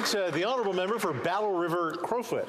right, the honourable member for Battle River Crowfoot.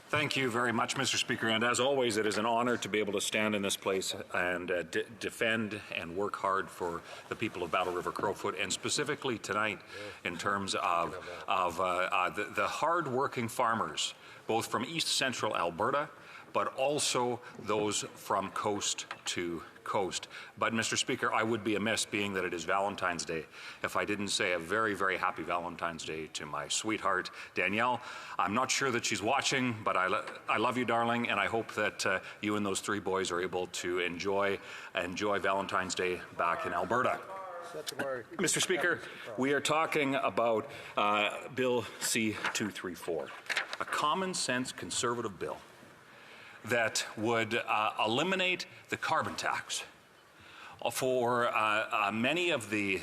Thank you very much, Mr. Speaker, and as always, it is an honour to be able to stand in this place and defend and work hard for the people of Battle River Crowfoot, and specifically tonight in terms of the hard-working farmers, both from East Central Alberta, but also those from coast to coast. But, Mr. Speaker, I would be amiss, being that it is Valentine's Day, if I didn't say a very, very happy Valentine's Day to my sweetheart, Danielle. I'm not sure that she's watching, but I love you, darling, and I hope that you and those three boys are able to enjoy Valentine's Day back in Alberta. Mr. Speaker, we are talking about Bill C-234, a common-sense Conservative bill that would eliminate the carbon tax for many of the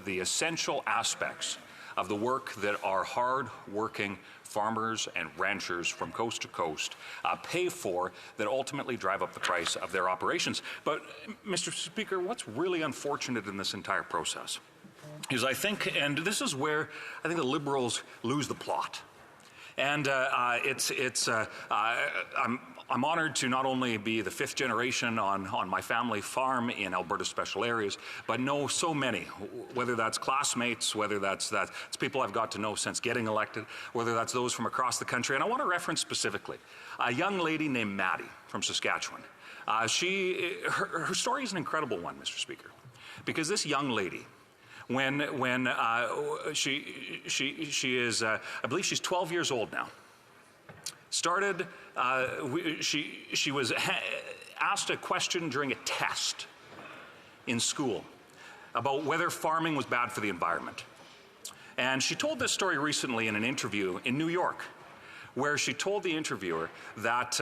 essential aspects of the work that our hard-working farmers and ranchers from coast to coast pay for, that ultimately drive up the price of their operations. But, Mr. Speaker, what's really unfortunate in this entire process is, I think, and this is where I think the Liberals lose the plot. And I'm honored to not only be the fifth generation on my family farm in Alberta special areas, but know so many, whether that's classmates, whether that's people I've got to know since getting elected, whether that's those from across the country. And I want to reference specifically a young lady named Maddie from Saskatchewan. Her story is an incredible one, Mr. Speaker, because this young lady, when she is, I believe she's 12 years old now, started, she was asked a question during a test in school about whether farming was bad for the environment. And she told this story recently in an interview in New York, where she told the interviewer that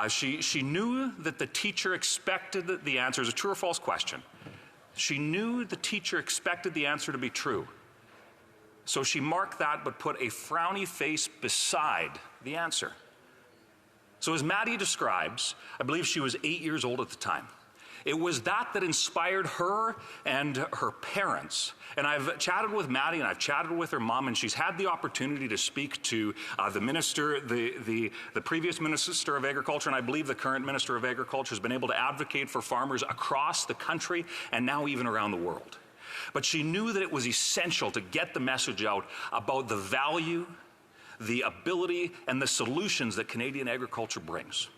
she knew that the teacher expected the answer. It was a true or false question. She knew the teacher expected the answer to be true. So she marked that, but put a frowny face beside the answer. So as Maddie describes, I believe she was 8 years old at the time. It was that inspired her and her parents. And I've chatted with Maddie and I've chatted with her mom, and she's had the opportunity to speak to the minister, the previous Minister of Agriculture, and I believe the current Minister of Agriculture has been able to advocate for farmers across the country and now even around the world. But she knew that it was essential to get the message out about the value, the ability, and the solutions that Canadian agriculture brings.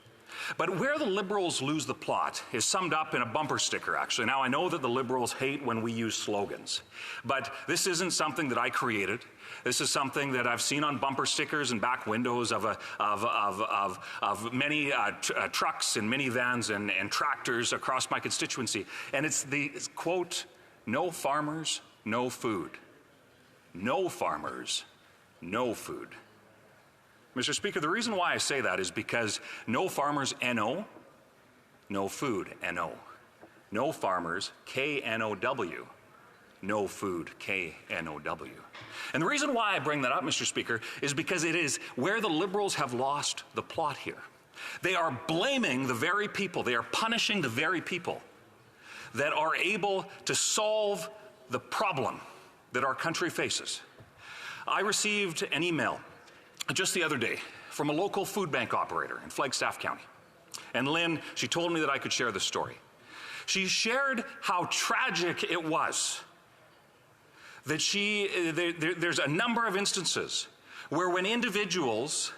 But where the Liberals lose the plot is summed up in a bumper sticker, actually. Now, I know that the Liberals hate when we use slogans, but this isn't something that I created. This is something that I've seen on bumper stickers and back windows of many trucks and minivans and tractors across my constituency. And it's quote, "No farmers, no food. No farmers, no food." Mr. Speaker, the reason why I say that is because no farmers, N-O, no food, N-O. No farmers, K-N-O-W, no food, K-N-O-W. And the reason why I bring that up, Mr. Speaker, is because it is where the Liberals have lost the plot here. They are blaming the very people, they are punishing the very people that are able to solve the problem that our country faces. I received an email just the other day from a local food bank operator in Flagstaff County. And Lynn, she told me that I could share this story. She shared how tragic it was that there's a number of instances where when individuals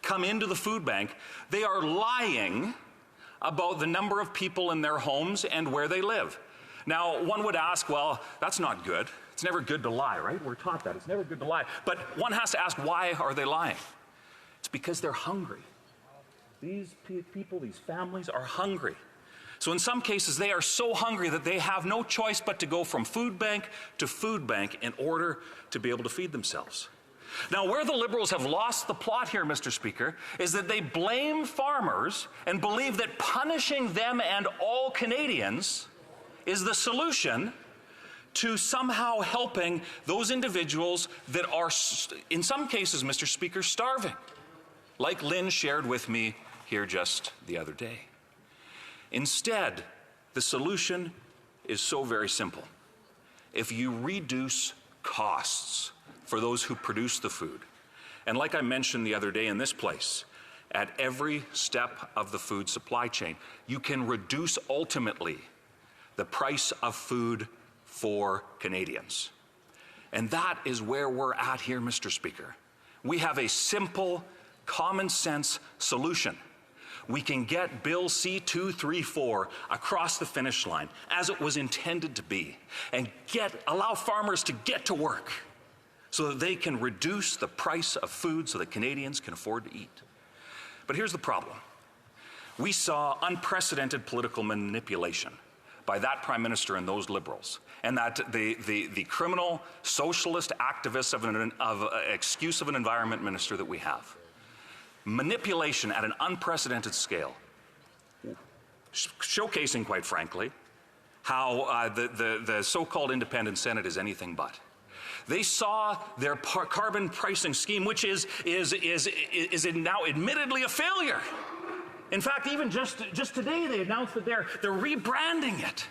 come into the food bank, they are lying about the number of people in their homes and where they live. Now, one would ask, well, that's not good. It's never good to lie, right? We're taught that. It's never good to lie. But one has to ask, why are they lying? It's because they're hungry. These people, these families are hungry. So in some cases, they are so hungry that they have no choice but to go from food bank to food bank in order to be able to feed themselves. Now, where the Liberals have lost the plot here, Mr. Speaker, is that they blame farmers and believe that punishing them and all Canadians is the solution to somehow helping those individuals that are, in some cases, Mr. Speaker, starving, like Lynn shared with me here just the other day. Instead, the solution is so very simple. If you reduce costs for those who produce the food. And like I mentioned the other day in this place, at every step of the food supply chain, you can reduce ultimately the price of food for Canadians. And that is where we're at here, Mr. Speaker. We have a simple, common sense solution. We can get Bill C-234 across the finish line as it was intended to be and allow farmers to get to work so that they can reduce the price of food so that Canadians can afford to eat. But here's the problem. We saw unprecedented political manipulation by that Prime Minister and those Liberals, and that the criminal socialist activists of excuse of an environment minister that we have. Manipulation at an unprecedented scale, showcasing, quite frankly, how the so-called independent Senate is anything but. They saw their carbon pricing scheme, which is now admittedly a failure. In fact, even just today, they announced that they're rebranding it.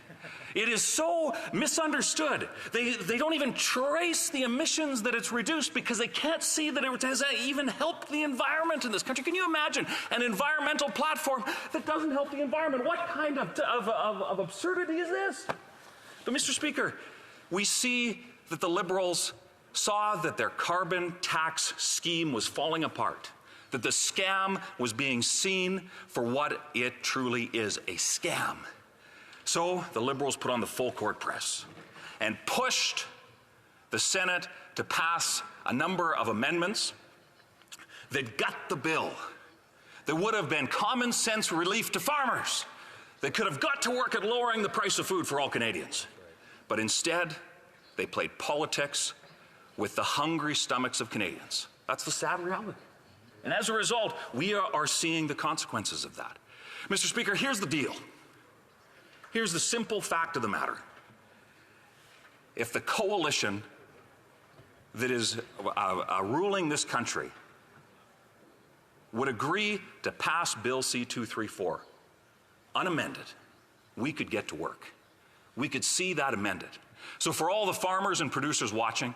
It is so misunderstood. They don't even trace the emissions that it's reduced because they can't see that it has even helped the environment in this country. Can you imagine an environmental platform that doesn't help the environment? What kind of absurdity is this? But Mr. Speaker, we see that the Liberals saw that their carbon tax scheme was falling apart, that the scam was being seen for what it truly is, a scam. So the Liberals put on the full court press and pushed the Senate to pass a number of amendments that gut the bill, that would have been common sense relief to farmers, that could have got to work at lowering the price of food for all Canadians. But instead, they played politics with the hungry stomachs of Canadians. That's the sad reality. And as a result, we are seeing the consequences of that. Mr. Speaker, here's the deal. Here's the simple fact of the matter. If the coalition that is ruling this country would agree to pass Bill C-234 unamended, we could get to work. We could see that amended. So for all the farmers and producers watching,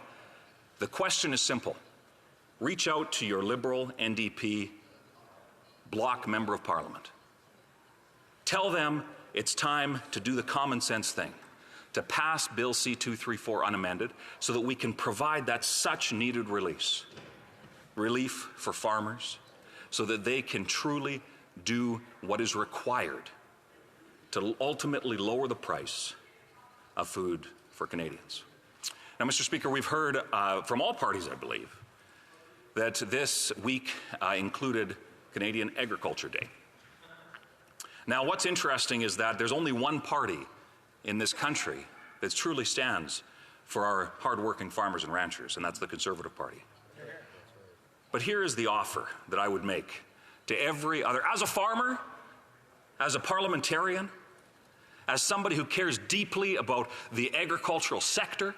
the question is simple. Reach out to your Liberal NDP bloc member of Parliament. Tell them it's time to do the common sense thing, to pass Bill C-234 unamended so that we can provide that such needed relief for farmers so that they can truly do what is required to ultimately lower the price of food for Canadians. Now, Mr. Speaker, we've heard from all parties, I believe, that this week included Canadian Agriculture Day. Now, what's interesting is that there's only one party in this country that truly stands for our hardworking farmers and ranchers, and that's the Conservative Party. But here is the offer that I would make to every other, as a farmer, as a parliamentarian, as somebody who cares deeply about the agricultural sector,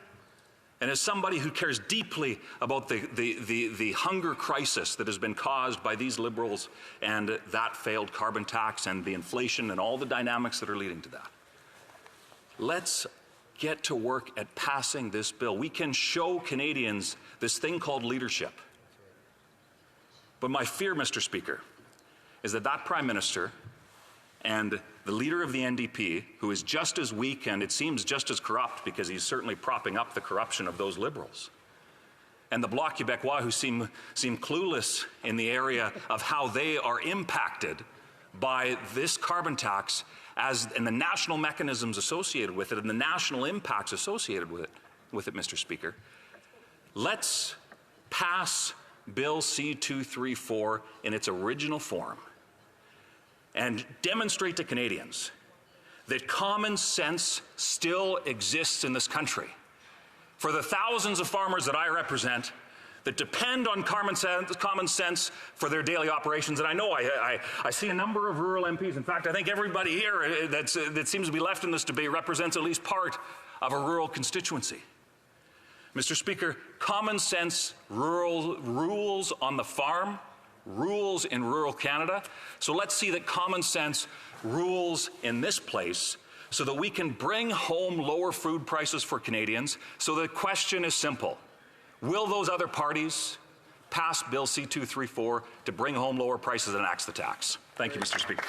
and as somebody who cares deeply about the hunger crisis that has been caused by these Liberals and that failed carbon tax and the inflation and all the dynamics that are leading to that. Let's get to work at passing this bill. We can show Canadians this thing called leadership. But my fear, Mr. Speaker, is that that Prime Minister and the leader of the NDP, who is just as weak and it seems just as corrupt because he's certainly propping up the corruption of those Liberals, and the Bloc Québécois, who seem clueless in the area of how they are impacted by this carbon tax and the national mechanisms associated with it and the national impacts associated with it, Mr. Speaker. Let's pass Bill C-234 in its original form and demonstrate to Canadians that common sense still exists in this country. For the thousands of farmers that I represent that depend on common sense for their daily operations, and I know I see a number of rural MPs. In fact, I think everybody here that seems to be left in this debate represents at least part of a rural constituency. Mr. Speaker, common sense rules on the farm, rules in rural Canada. So let's see that common sense rules in this place so that we can bring home lower food prices for Canadians. So the question is simple. Will those other parties pass Bill C-234 to bring home lower prices and axe the tax? Thank you, Mr. Speaker.